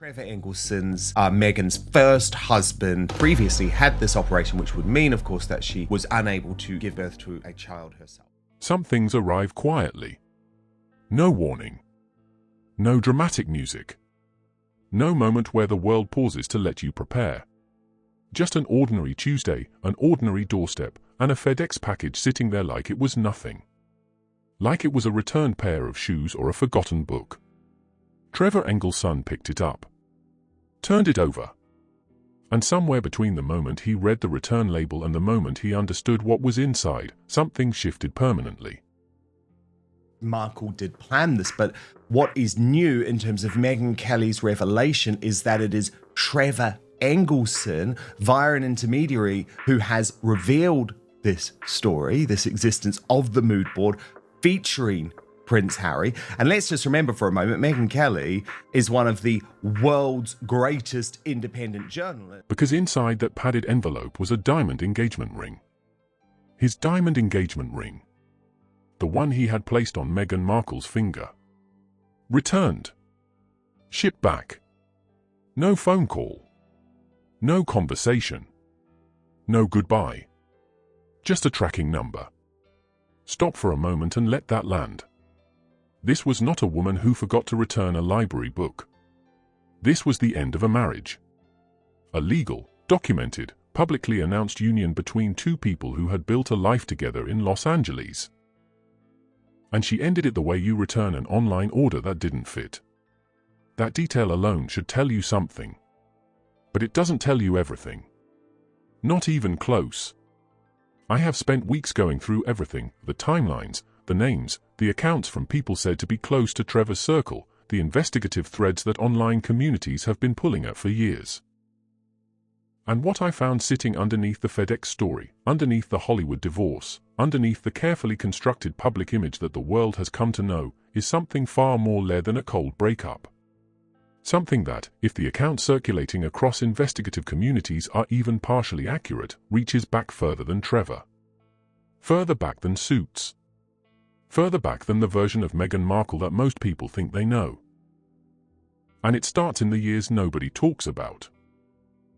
Trevor Engelson's Meghan's first husband previously had this operation, which would mean, of course, that she was unable to give birth to a child herself. Some things arrive quietly. No warning. No dramatic music. No moment where the world pauses to let you prepare. Just an ordinary Tuesday, an ordinary doorstep, and a FedEx package sitting there like it was nothing. Like it was a returned pair of shoes or a forgotten book. Trevor Engelson picked it up. Turned it over. And somewhere between the moment he read the return label and the moment he understood what was inside, something shifted permanently. Markle did plan this, but what is new in terms of Meghan Kelly's revelation is that it is Trevor Engelson, via an intermediary, who has revealed this story, this existence of the mood board featuring Prince Harry. And let's just remember for a moment, Meghan Kelly is one of the world's greatest independent journalists. Because inside that padded envelope was a diamond engagement ring. His diamond engagement ring. The one he had placed on Meghan Markle's finger. Returned. Shipped back. No phone call. No conversation. No goodbye. Just a tracking number. Stop for a moment and let that land. This was not a woman who forgot to return a library book. This was the end of a marriage. A legal, documented, publicly announced union between two people who had built a life together in Los Angeles. And she ended it the way you return an online order that didn't fit. That detail alone should tell you something. But it doesn't tell you everything. Not even close. I have spent weeks going through everything, the timelines, the names, the accounts from people said to be close to Trevor's circle, the investigative threads that online communities have been pulling at for years. And what I found sitting underneath the FedEx story, underneath the Hollywood divorce, underneath the carefully constructed public image that the world has come to know, is something far more layered than a cold breakup. Something that, if the accounts circulating across investigative communities are even partially accurate, reaches back further than Trevor. Further back than Suits. Further back than the version of Meghan Markle that most people think they know. And it starts in the years nobody talks about.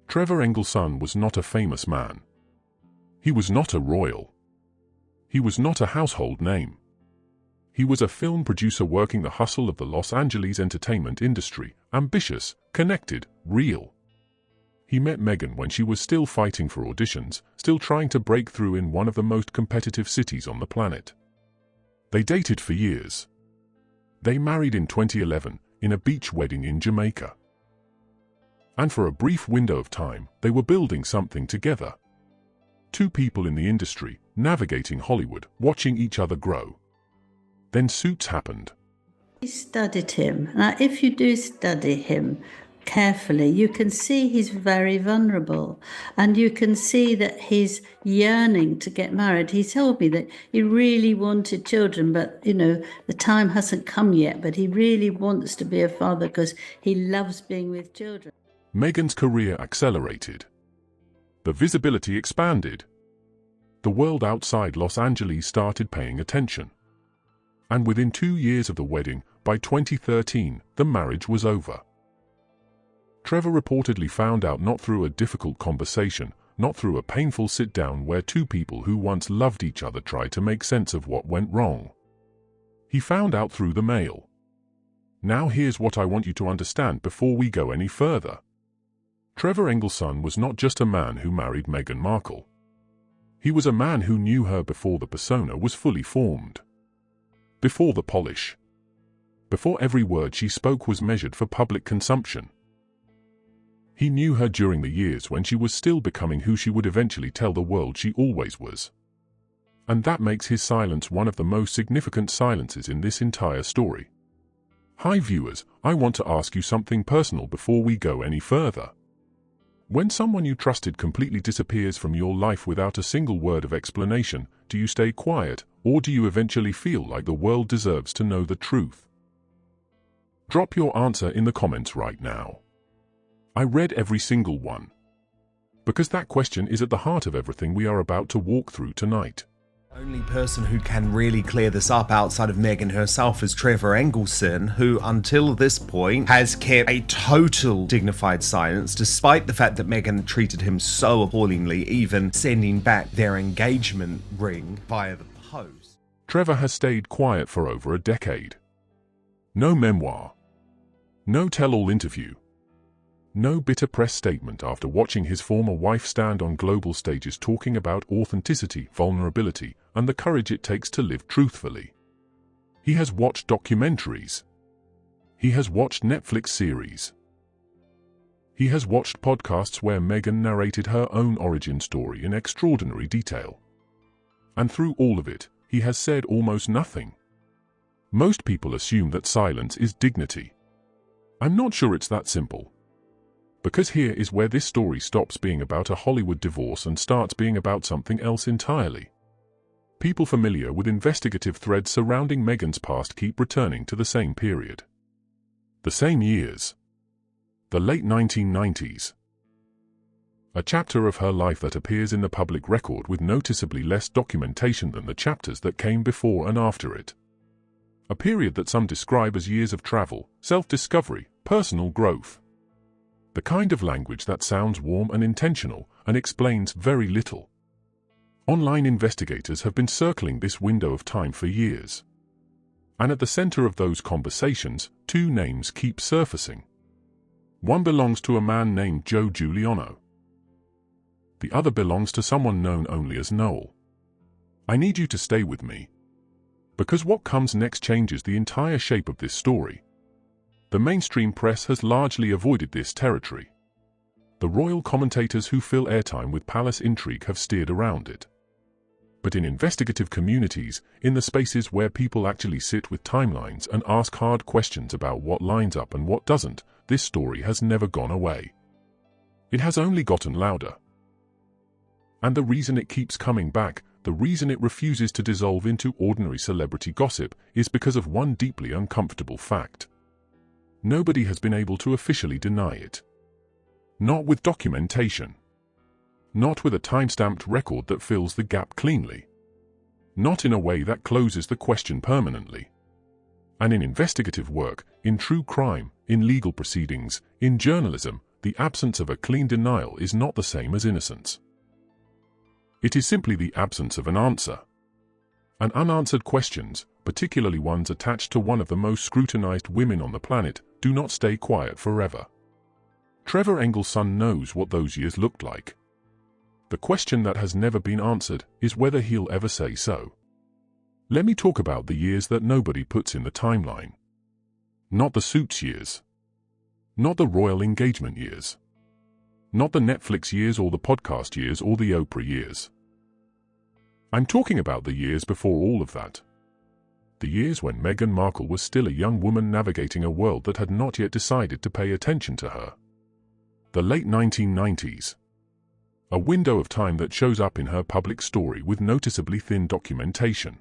Trevor Engelson was not a famous man. He was not a royal. He was not a household name. He was a film producer working the hustle of the Los Angeles entertainment industry, ambitious, connected, real. He met Meghan when she was still fighting for auditions, still trying to break through in one of the most competitive cities on the planet. They dated for years. They married in 2011, in a beach wedding in Jamaica. And for a brief window of time, they were building something together. Two people in the industry, navigating Hollywood, watching each other grow. Then Suits happened. He studied him. Now, if you do study him carefully, you can see he's very vulnerable, and you can see that he's yearning to get married. He told me that he really wanted children, but, the time hasn't come yet, but he really wants to be a father because he loves being with children. Meghan's career accelerated. The visibility expanded. The world outside Los Angeles started paying attention. And within 2 years of the wedding, by 2013, the marriage was over. Trevor reportedly found out not through a difficult conversation, not through a painful sit-down where two people who once loved each other tried to make sense of what went wrong. He found out through the mail. Now here's what I want you to understand before we go any further. Trevor Engelson was not just a man who married Meghan Markle. He was a man who knew her before the persona was fully formed. Before the polish. Before every word she spoke was measured for public consumption. He knew her during the years when she was still becoming who she would eventually tell the world she always was. And that makes his silence one of the most significant silences in this entire story. Hi viewers, I want to ask you something personal before we go any further. When someone you trusted completely disappears from your life without a single word of explanation, do you stay quiet, or do you eventually feel like the world deserves to know the truth? Drop your answer in the comments right now. I read every single one. Because that question is at the heart of everything we are about to walk through tonight. Only person who can really clear this up outside of Meghan herself is Trevor Engelson, who until this point has kept a total dignified silence, despite the fact that Meghan treated him so appallingly, even sending back their engagement ring via the post. Trevor has stayed quiet for over a decade. No memoir. No tell-all interview. No bitter press statement after watching his former wife stand on global stages talking about authenticity, vulnerability, and the courage it takes to live truthfully. He has watched documentaries. He has watched Netflix series. He has watched podcasts where Meghan narrated her own origin story in extraordinary detail. And through all of it, he has said almost nothing. Most people assume that silence is dignity. I'm not sure it's that simple. Because here is where this story stops being about a Hollywood divorce and starts being about something else entirely. People familiar with investigative threads surrounding Meghan's past keep returning to the same period. The same years. The late 1990s. A chapter of her life that appears in the public record with noticeably less documentation than the chapters that came before and after it. A period that some describe as years of travel, self-discovery, personal growth. The kind of language that sounds warm and intentional and explains very little. Online investigators have been circling this window of time for years. And at the center of those conversations, two names keep surfacing. One belongs to a man named Joe Giuliano. The other belongs to someone known only as Noel. I need you to stay with me. Because what comes next changes the entire shape of this story. The mainstream press has largely avoided this territory. The royal commentators who fill airtime with palace intrigue have steered around it. But in investigative communities, in the spaces where people actually sit with timelines and ask hard questions about what lines up and what doesn't, this story has never gone away. It has only gotten louder. And the reason it keeps coming back, the reason it refuses to dissolve into ordinary celebrity gossip, is because of one deeply uncomfortable fact. Nobody has been able to officially deny it. Not with documentation. Not with a time-stamped record that fills the gap cleanly. Not in a way that closes the question permanently. And in investigative work, in true crime, in legal proceedings, in journalism, the absence of a clean denial is not the same as innocence. It is simply the absence of an answer. And unanswered questions, particularly ones attached to one of the most scrutinized women on the planet, do not stay quiet forever. Trevor Engelson knows what those years looked like. The question that has never been answered is whether he'll ever say so. Let me talk about the years that nobody puts in the timeline. Not the Suits years. Not the royal engagement years. Not the Netflix years or the podcast years or the Oprah years. I'm talking about the years before all of that. The years when Meghan Markle was still a young woman navigating a world that had not yet decided to pay attention to her. The late 1990s. A window of time that shows up in her public story with noticeably thin documentation.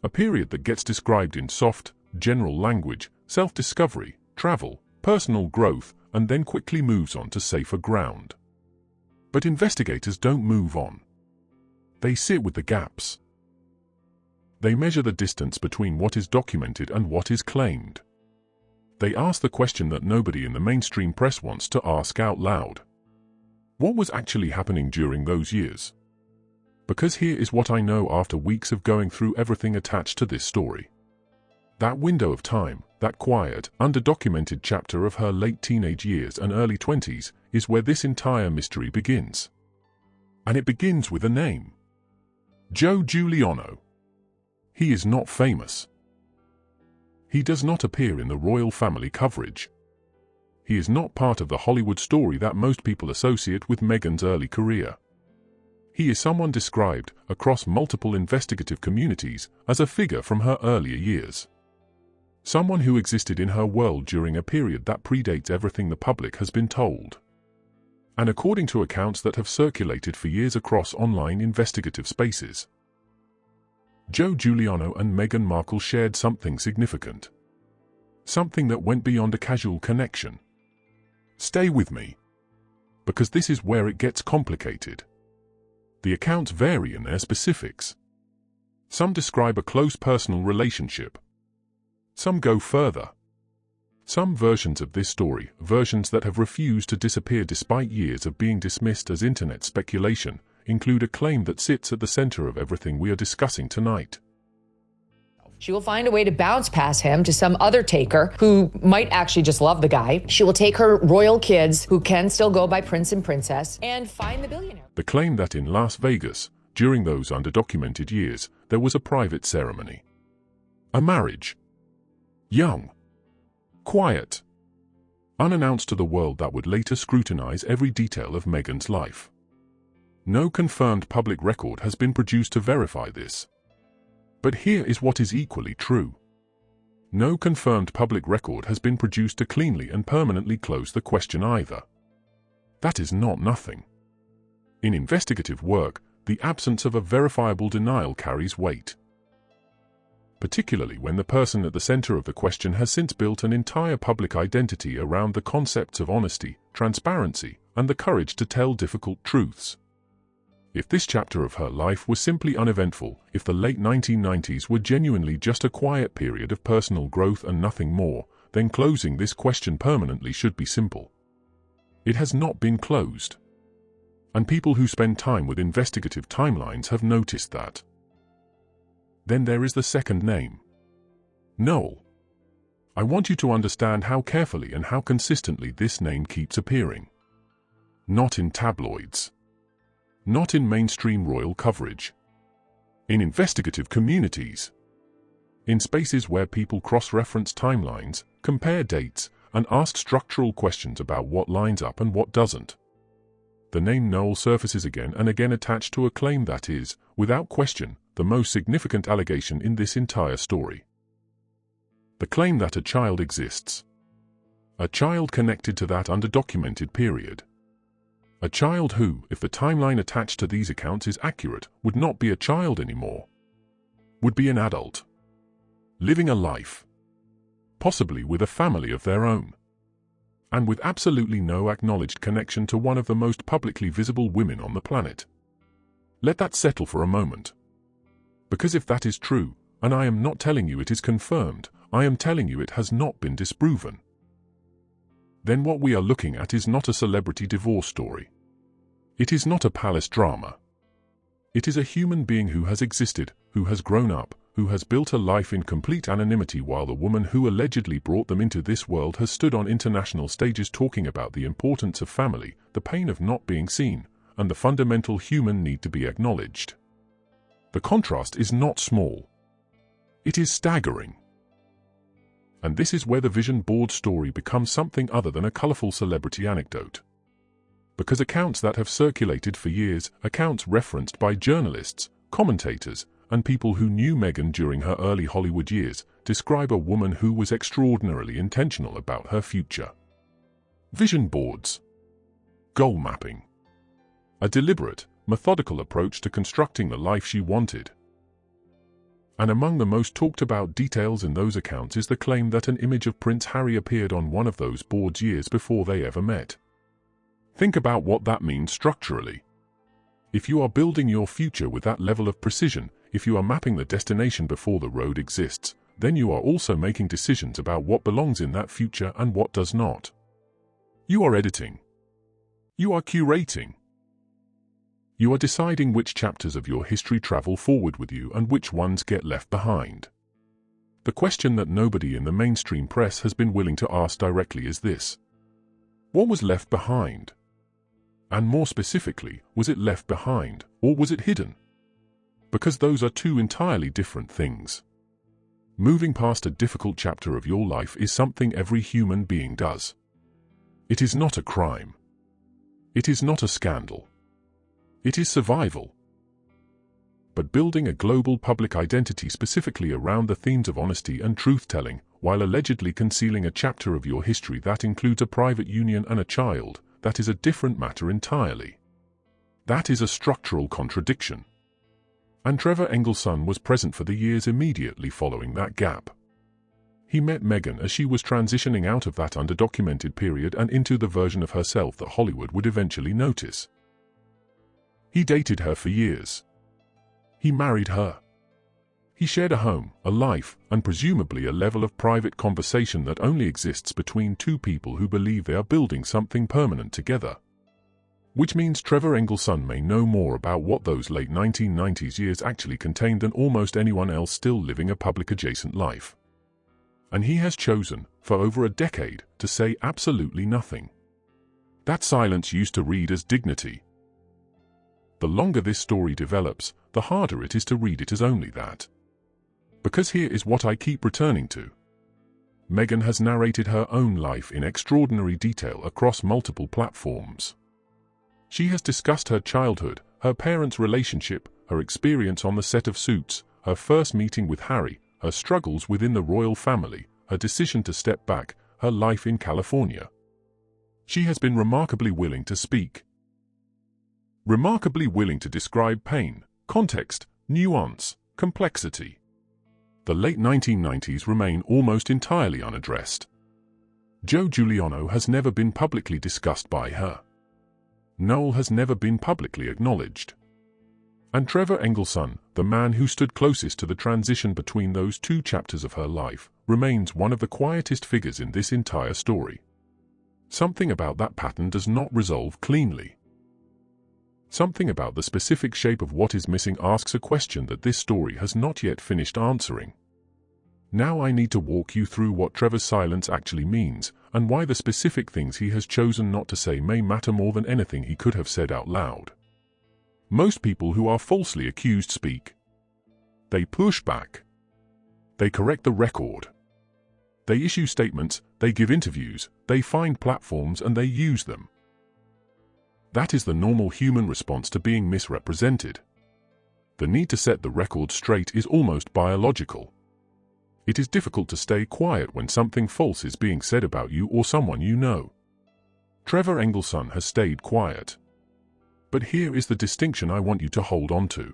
A period that gets described in soft, general language, self-discovery, travel, personal growth, and then quickly moves on to safer ground. But investigators don't move on. They sit with the gaps. They measure the distance between what is documented and what is claimed. They ask the question that nobody in the mainstream press wants to ask out loud. What was actually happening during those years? Because here is what I know after weeks of going through everything attached to this story. That window of time, that quiet, underdocumented chapter of her late teenage years and early 20s, is where this entire mystery begins. And it begins with a name. Joe Giuliano. He is not famous. He does not appear in the royal family coverage. He is not part of the Hollywood story that most people associate with Meghan's early career. He is someone described, across multiple investigative communities, as a figure from her earlier years. Someone who existed in her world during a period that predates everything the public has been told. And according to accounts that have circulated for years across online investigative spaces, Joe Giuliano and Meghan Markle shared something significant. Something that went beyond a casual connection. Stay with me. Because this is where it gets complicated. The accounts vary in their specifics. Some describe a close personal relationship. Some go further. Some versions of this story, versions that have refused to disappear despite years of being dismissed as internet speculation, include a claim that sits at the center of everything we are discussing tonight. She will find a way to bounce past him to some other taker who might actually just love the guy. She will take her royal kids, who can still go by prince and princess, and find the billionaire. The claim that in Las Vegas, during those underdocumented years, there was a private ceremony. A marriage. Young. Quiet. Unannounced to the world that would later scrutinize every detail of Meghan's life. No confirmed public record has been produced to verify this. But here is what is equally true. No confirmed public record has been produced to cleanly and permanently close the question either. That is not nothing. In investigative work, the absence of a verifiable denial carries weight. Particularly when the person at the center of the question has since built an entire public identity around the concepts of honesty, transparency, and the courage to tell difficult truths. If this chapter of her life was simply uneventful, if the late 1990s were genuinely just a quiet period of personal growth and nothing more, then closing this question permanently should be simple. It has not been closed. And people who spend time with investigative timelines have noticed that. Then there is the second name. Noel. I want you to understand how carefully and how consistently this name keeps appearing. Not in tabloids. Not in mainstream royal coverage. In investigative communities. In spaces where people cross-reference timelines, compare dates, and ask structural questions about what lines up and what doesn't. The name Noel surfaces again and again attached to a claim that is, without question, the most significant allegation in this entire story. The claim that a child exists. A child connected to that underdocumented period. A child who, if the timeline attached to these accounts is accurate, would not be a child anymore. Would be an adult. Living a life. Possibly with a family of their own. And with absolutely no acknowledged connection to one of the most publicly visible women on the planet. Let that settle for a moment. Because if that is true, and I am not telling you it is confirmed, I am telling you it has not been disproven. Then what we are looking at is not a celebrity divorce story. It is not a palace drama. It is a human being who has existed, who has grown up, who has built a life in complete anonymity while the woman who allegedly brought them into this world has stood on international stages talking about the importance of family, the pain of not being seen, and the fundamental human need to be acknowledged. The contrast is not small. It is staggering. And this is where the vision board story becomes something other than a colorful celebrity anecdote. Because accounts that have circulated for years, accounts referenced by journalists, commentators, and people who knew Meghan during her early Hollywood years, describe a woman who was extraordinarily intentional about her future. Vision boards. Goal mapping. A deliberate, methodical approach to constructing the life she wanted. And among the most talked about details in those accounts is the claim that an image of Prince Harry appeared on one of those boards years before they ever met. Think about what that means structurally. If you are building your future with that level of precision, if you are mapping the destination before the road exists, then you are also making decisions about what belongs in that future and what does not. You are editing. You are curating. You are deciding which chapters of your history travel forward with you and which ones get left behind. The question that nobody in the mainstream press has been willing to ask directly is this: what was left behind? And more specifically, was it left behind, or was it hidden? Because those are two entirely different things. Moving past a difficult chapter of your life is something every human being does. It is not a crime. It is not a scandal. It is survival. But building a global public identity specifically around the themes of honesty and truth-telling, while allegedly concealing a chapter of your history that includes a private union and a child, that is a different matter entirely. That is a structural contradiction. And Trevor Engelson was present for the years immediately following that gap. He met Meghan as she was transitioning out of that underdocumented period and into the version of herself that Hollywood would eventually notice. He dated her for years. He married her. He shared a home, a life, and presumably a level of private conversation that only exists between two people who believe they are building something permanent together. Which means Trevor Engelson may know more about what those late 1990s years actually contained than almost anyone else still living a public-adjacent life. And he has chosen, for over a decade, to say absolutely nothing. That silence used to read as dignity. The longer this story develops, the harder it is to read it as only that. Because here is what I keep returning to. Meghan has narrated her own life in extraordinary detail across multiple platforms. She has discussed her childhood, her parents' relationship, her experience on the set of Suits, her first meeting with Harry, her struggles within the royal family, her decision to step back, her life in California. She has been remarkably willing to speak. Remarkably willing to describe pain, context, nuance, complexity. The late 1990s remain almost entirely unaddressed. Joe Giuliano has never been publicly discussed by her. Noel has never been publicly acknowledged. And Trevor Engelson, the man who stood closest to the transition between those two chapters of her life, remains one of the quietest figures in this entire story. Something about that pattern does not resolve cleanly. Something about the specific shape of what is missing asks a question that this story has not yet finished answering. Now I need to walk you through what Trevor's silence actually means, and why the specific things he has chosen not to say may matter more than anything he could have said out loud. Most people who are falsely accused speak. They push back. They correct the record. They issue statements, they give interviews, they find platforms and they use them. That is the normal human response to being misrepresented. The need to set the record straight is almost biological. It is difficult to stay quiet when something false is being said about you or someone you know. Trevor Engelson has stayed quiet. But here is the distinction I want you to hold on to.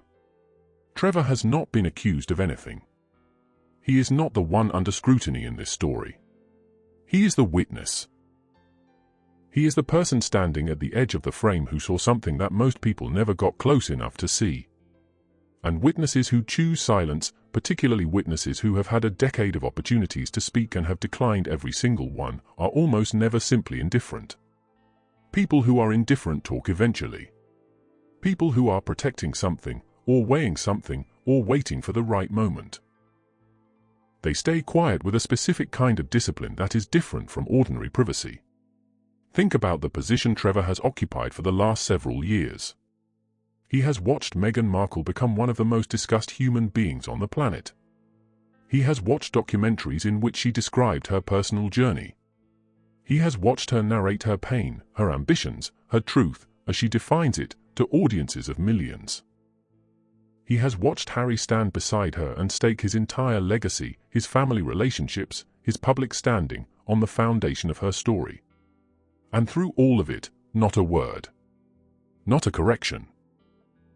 Trevor has not been accused of anything. He is not the one under scrutiny in this story. He is the witness. He is the person standing at the edge of the frame who saw something that most people never got close enough to see. And witnesses who choose silence, particularly witnesses who have had a decade of opportunities to speak and have declined every single one, are almost never simply indifferent. People who are indifferent talk eventually. People who are protecting something, or weighing something, or waiting for the right moment. They stay quiet with a specific kind of discipline that is different from ordinary privacy. Think about the position Trevor has occupied for the last several years. He has watched Meghan Markle become one of the most discussed human beings on the planet. He has watched documentaries in which she described her personal journey. He has watched her narrate her pain, her ambitions, her truth, as she defines it, to audiences of millions. He has watched Harry stand beside her and stake his entire legacy, his family relationships, his public standing, on the foundation of her story. And through all of it, not a word. Not a correction.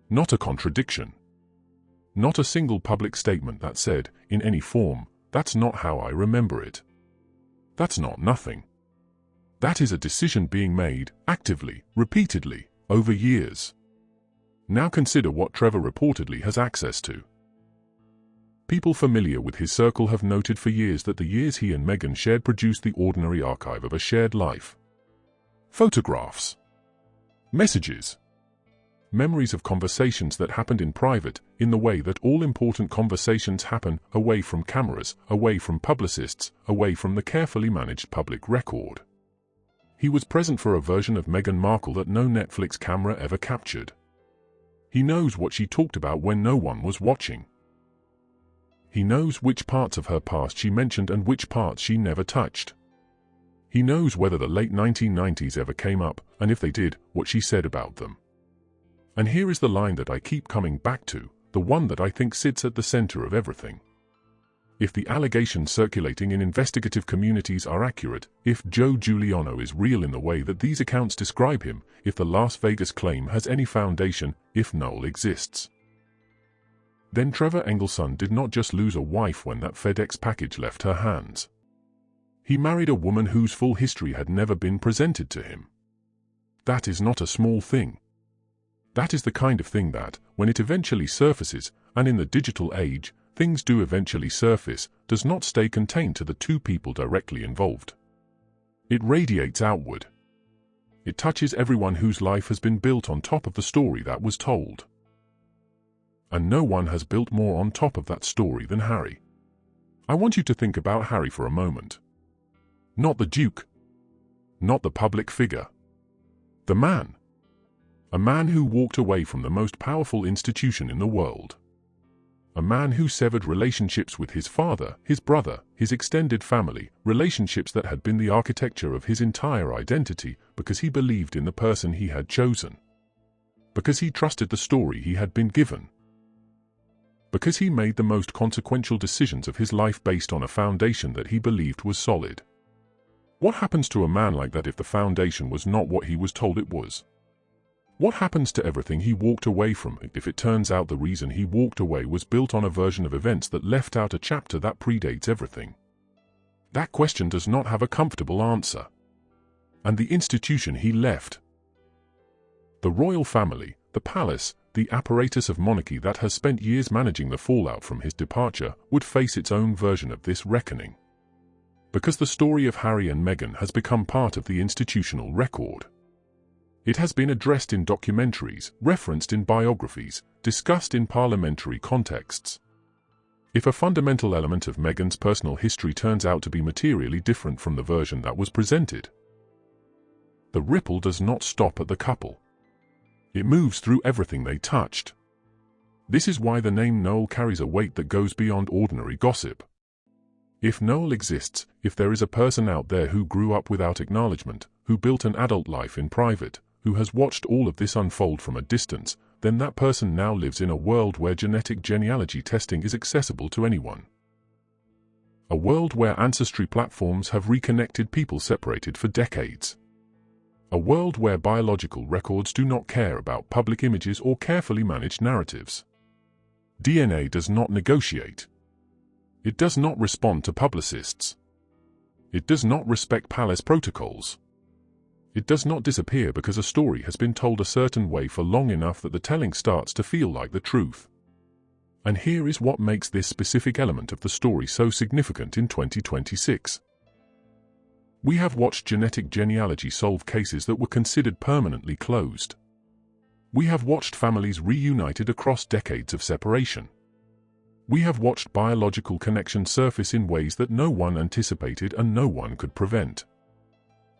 Not a contradiction. Not a single public statement that said, in any form, "That's not how I remember it." That's not nothing. That is a decision being made, actively, repeatedly, over years. Now consider what Trevor reportedly has access to. People familiar with his circle have noted for years that the years he and Meghan shared produced the ordinary archive of a shared life. Photographs. Messages. Memories of conversations that happened in private, in the way that all important conversations happen, away from cameras, away from publicists, away from the carefully managed public record. He was present for a version of Meghan Markle that no Netflix camera ever captured. He knows what she talked about when no one was watching. He knows which parts of her past she mentioned and which parts she never touched. He knows whether the late 1990s ever came up, and if they did, what she said about them. And here is the line that I keep coming back to, the one that I think sits at the center of everything. If the allegations circulating in investigative communities are accurate, if Joe Giuliano is real in the way that these accounts describe him, if the Las Vegas claim has any foundation, if Noel exists, then Trevor Engelson did not just lose a wife when that FedEx package left her hands. He married a woman whose full history had never been presented to him. That is not a small thing. That is the kind of thing that, when it eventually surfaces, and in the digital age, things do eventually surface, does not stay contained to the two people directly involved. It radiates outward. It touches everyone whose life has been built on top of the story that was told. And no one has built more on top of that story than Harry. I want you to think about Harry for a moment. Not the Duke. Not the public figure. The man. A man who walked away from the most powerful institution in the world. A man who severed relationships with his father, his brother, his extended family, relationships that had been the architecture of his entire identity because he believed in the person he had chosen. Because he trusted the story he had been given. Because he made the most consequential decisions of his life based on a foundation that he believed was solid. What happens to a man like that if the foundation was not what he was told it was? What happens to everything he walked away from if it turns out the reason he walked away was built on a version of events that left out a chapter that predates everything? That question does not have a comfortable answer. And the institution he left, the royal family, the palace, the apparatus of monarchy that has spent years managing the fallout from his departure, would face its own version of this reckoning. Because the story of Harry and Meghan has become part of the institutional record. It has been addressed in documentaries, referenced in biographies, discussed in parliamentary contexts. If a fundamental element of Meghan's personal history turns out to be materially different from the version that was presented, the ripple does not stop at the couple. It moves through everything they touched. This is why the name Noel carries a weight that goes beyond ordinary gossip. If Noel exists, if there is a person out there who grew up without acknowledgement, who built an adult life in private, who has watched all of this unfold from a distance, then that person now lives in a world where genetic genealogy testing is accessible to anyone. A world where ancestry platforms have reconnected people separated for decades. A world where biological records do not care about public images or carefully managed narratives. DNA does not negotiate. It does not respond to publicists. It does not respect palace protocols. It does not disappear because a story has been told a certain way for long enough that the telling starts to feel like the truth. And here is what makes this specific element of the story so significant in 2026. We have watched genetic genealogy solve cases that were considered permanently closed. We have watched families reunited across decades of separation. We have watched biological connections surface in ways that no one anticipated and no one could prevent.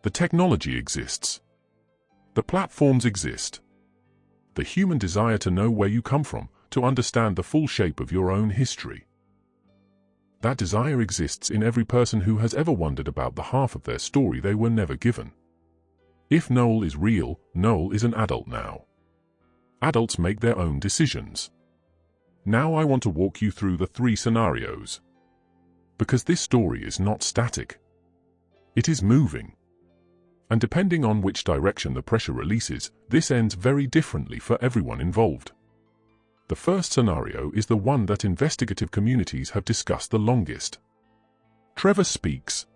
The technology exists. The platforms exist. The human desire to know where you come from, to understand the full shape of your own history. That desire exists in every person who has ever wondered about the half of their story they were never given. If Noel is real, Noel is an adult now. Adults make their own decisions. Now I want to walk you through the 3 scenarios. Because this story is not static. It is moving. And depending on which direction the pressure releases, this ends very differently for everyone involved. The first scenario is the one that investigative communities have discussed the longest. Trevor speaks.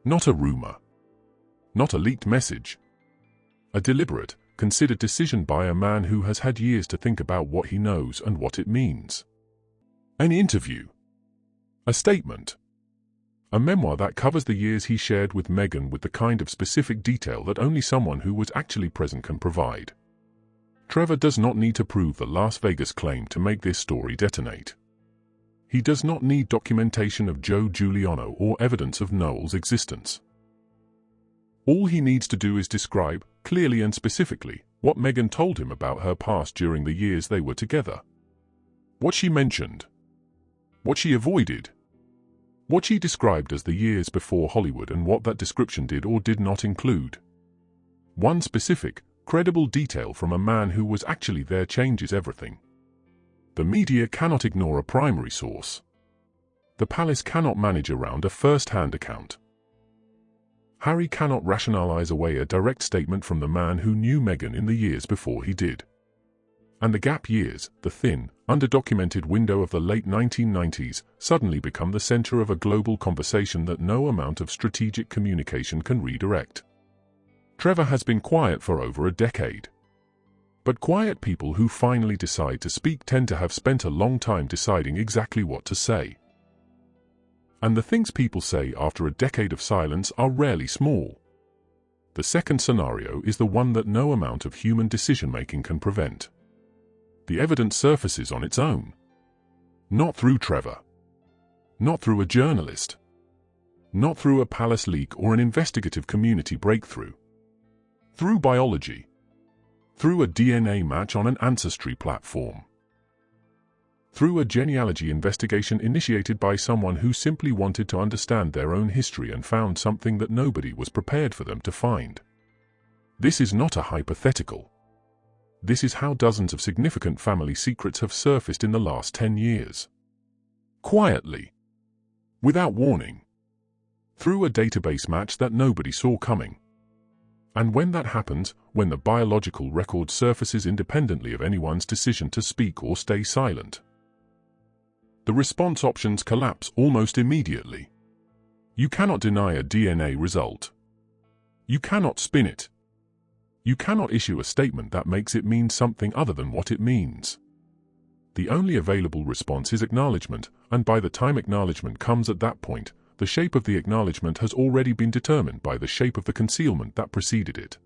Not a rumor. Not a leaked message. A deliberate, considered decision by a man who has had years to think about what he knows and what it means. An interview. A statement. A memoir that covers the years he shared with Meghan with the kind of specific detail that only someone who was actually present can provide. Trevor does not need to prove the Las Vegas claim to make this story detonate. He does not need documentation of Joe Giuliano or evidence of Noel's existence. All he needs to do is describe, clearly and specifically, what Meghan told him about her past during the years they were together. What she mentioned. What she avoided. What she described as the years before Hollywood and what that description did or did not include. One specific, credible detail from a man who was actually there changes everything. The media cannot ignore a primary source. The palace cannot manage around a first-hand account. Harry cannot rationalize away a direct statement from the man who knew Meghan in the years before he did. And the gap years, the thin, underdocumented window of the late 1990s, suddenly become the center of a global conversation that no amount of strategic communication can redirect. Trevor has been quiet for over a decade. But quiet people who finally decide to speak tend to have spent a long time deciding exactly what to say. And the things people say after a decade of silence are rarely small. The second scenario is the one that no amount of human decision-making can prevent. The evidence surfaces on its own. Not through Trevor. Not through a journalist. Not through a palace leak or an investigative community breakthrough. Through biology. Through a DNA match on an ancestry platform. Through a genealogy investigation initiated by someone who simply wanted to understand their own history and found something that nobody was prepared for them to find. This is not a hypothetical. This is how dozens of significant family secrets have surfaced in the last 10 years. Quietly. Without warning. Through a database match that nobody saw coming. And when that happens, when the biological record surfaces independently of anyone's decision to speak or stay silent, the response options collapse almost immediately. You cannot deny a DNA result. You cannot spin it. You cannot issue a statement that makes it mean something other than what it means. The only available response is acknowledgement, and by the time acknowledgement comes at that point, the shape of the acknowledgement has already been determined by the shape of the concealment that preceded it.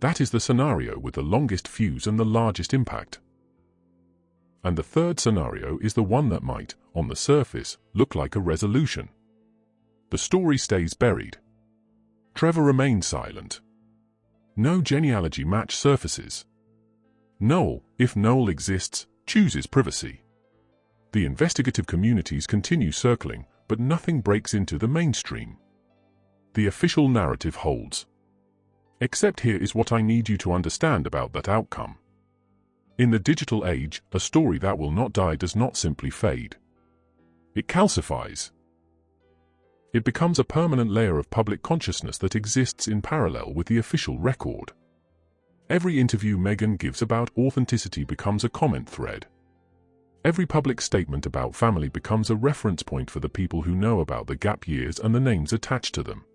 That is the scenario with the longest fuse and the largest impact. And the third scenario is the one that might, on the surface, look like a resolution. The story stays buried. Trevor remains silent. No genealogy match surfaces. Noel, if Noel exists, chooses privacy. The investigative communities continue circling, but nothing breaks into the mainstream. The official narrative holds. Except here is what I need you to understand about that outcome. In the digital age, a story that will not die does not simply fade. It calcifies. It becomes a permanent layer of public consciousness that exists in parallel with the official record. Every interview Meghan gives about authenticity becomes a comment thread. Every public statement about family becomes a reference point for the people who know about the gap years and the names attached to them.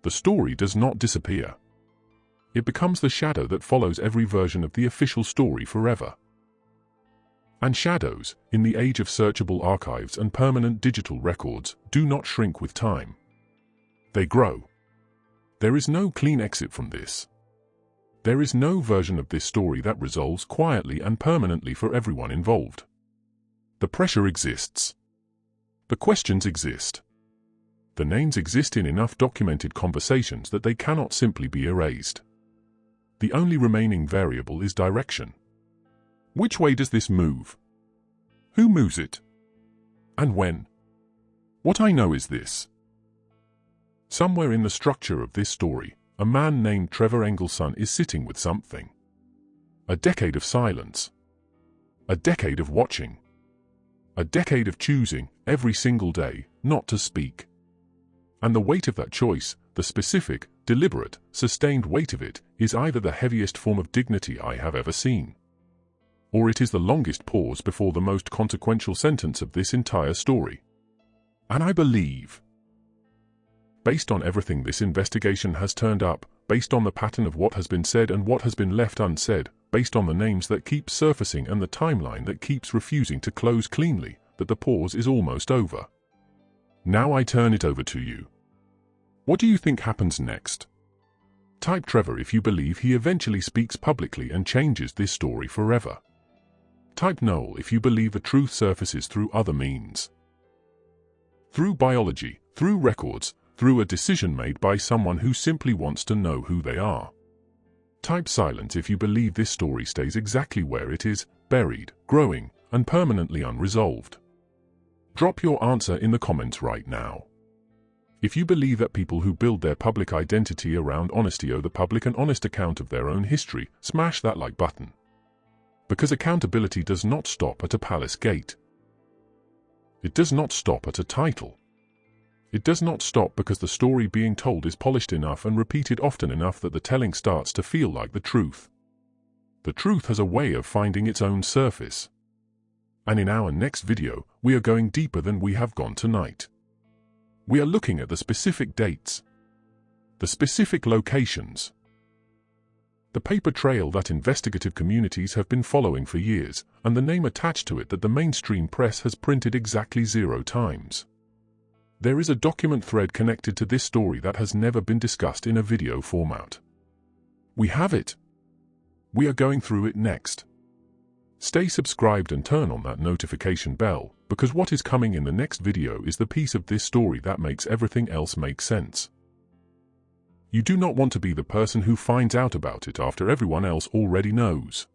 The story does not disappear. It becomes the shadow that follows every version of the official story forever. And shadows, in the age of searchable archives and permanent digital records, do not shrink with time. They grow. There is no clean exit from this. There is no version of this story that resolves quietly and permanently for everyone involved. The pressure exists. The questions exist. The names exist in enough documented conversations that they cannot simply be erased. The only remaining variable is direction. Which way does this move? Who moves it? And when? What I know is this. Somewhere in the structure of this story, a man named Trevor Engelson is sitting with something. A decade of silence. A decade of watching. A decade of choosing, every single day, not to speak. And the weight of that choice, the specific, deliberate, sustained weight of it, is either the heaviest form of dignity I have ever seen, or it is the longest pause before the most consequential sentence of this entire story. And I believe, based on everything this investigation has turned up, based on the pattern of what has been said and what has been left unsaid, based on the names that keep surfacing and the timeline that keeps refusing to close cleanly, that the pause is almost over. Now I turn it over to you. What do you think happens next? Type Trevor if you believe he eventually speaks publicly and changes this story forever. Type Noel if you believe the truth surfaces through other means. Through biology, through records, through a decision made by someone who simply wants to know who they are. Type silent if you believe this story stays exactly where it is, buried, growing, and permanently unresolved. Drop your answer in the comments right now. If you believe that people who build their public identity around honesty owe the public an honest account of their own history, smash that like button. Because accountability does not stop at a palace gate. It does not stop at a title. It does not stop because the story being told is polished enough and repeated often enough that the telling starts to feel like the truth. The truth has a way of finding its own surface. And in our next video, we are going deeper than we have gone tonight. We are looking at the specific dates, the specific locations, The paper trail that investigative communities have been following for years, and the name attached to it that the mainstream press has printed exactly 0 times. There is a document thread connected to this story that has never been discussed in a video format. We have it. We are going through it next. Stay subscribed and turn on that notification bell, because what is coming in the next video is the piece of this story that makes everything else make sense. You do not want to be the person who finds out about it after everyone else already knows.